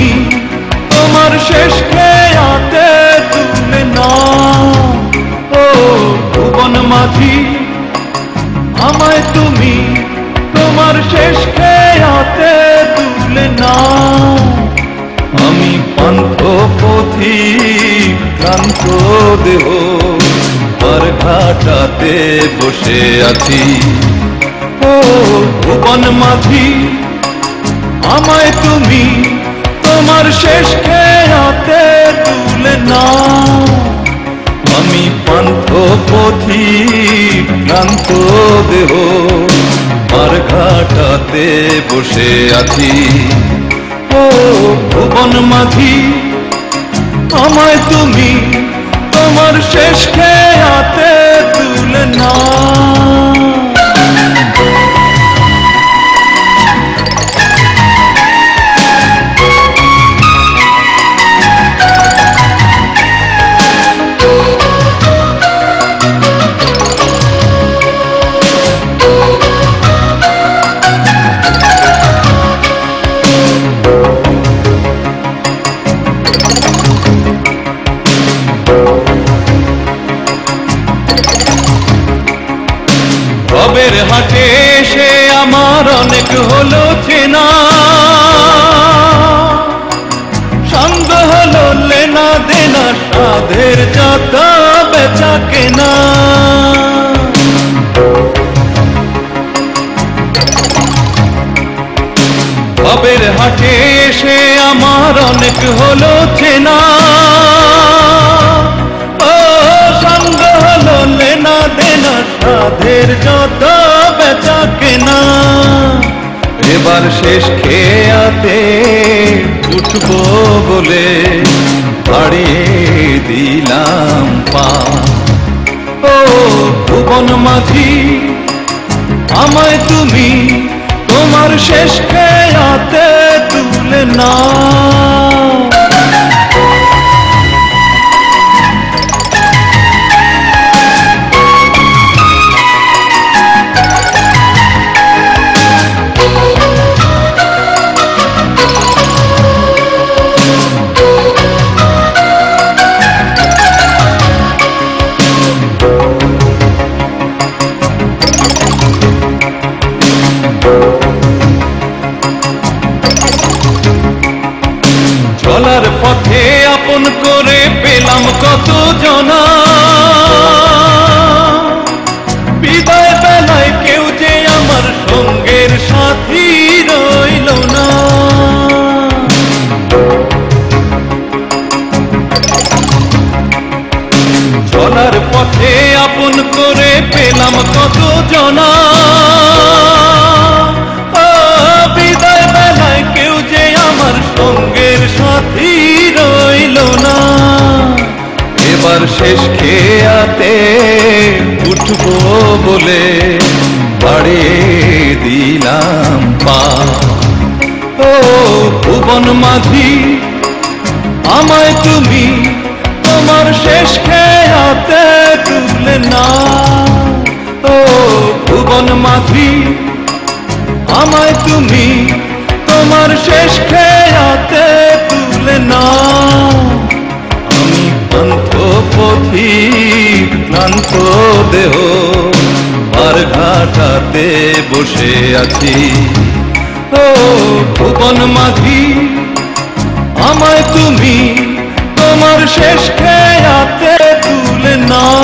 তুমি তোমার শেষ খেয়াতে তুলে নাও। ও ভুবন মাঝি, আমায় তুমি তোমার শেষ খেয়াতে তুলে নাও। আমি পান্থ পথিক ক্লান্ত দেহ আর ঘাটাতে বসে আছি। ও ভুবন মাঝি, আমায় তুমি তোমার শেষ খেয়াতে তুলে নাও। আমি পান্থ পথিক ক্লান্ত দেহ আর ঘাটাতে বসে আছি। ও ভুবন মাঝি, আমায় তুমি তোমার শেষ খেয়াতে তুলে নাও। ভবের হাটে এসে আমার অনেক হলো চেনা, সঙ্গ হলো লেনা দেনা, সাধের যত বেচা কেনা। ভবের হাটে এসে আমার অনেক হলো চেনা, সঙ্গ হলো লেনা দেনা, সাধের যত বেচা কেনা। এবার শেষ খেয়াতে উঠবো বলে বাড়িয়ে দিলাম পা। ও ভুবন মাঝি, আমায় তুমি তোমার শেষ খেয়াতে তুলে নাও। চলার পথে আপন করে পেলাম কত জনা, বিদায় বেলায় কেউ যে আমার সঙ্গের সাথী রইল না। চলার পথে আপন করে পেলাম কত জনা, বিদায় বেলায় কেউ যে আমার সঙ্গের সাথী রইল না। এবার শেষ খেয়াতে উঠবো বলে বাড়িয়ে দিলাম পা। ও ভুবন মাঝি, আমায় তুমি তোমার শেষ খেয়াতে তুলে নাও। ও ভুবন মাঝি, আমায় তুমি তোমার শেষ খেয়াতে তুলে নাও। আমি পান্থ পথিক ক্লান্ত দেহ আর ঘাটাতে বসে আছি। ও ভুবন মাঝি, আমায় তুমি তোমার শেষ খেয়াতে তুলে নাও।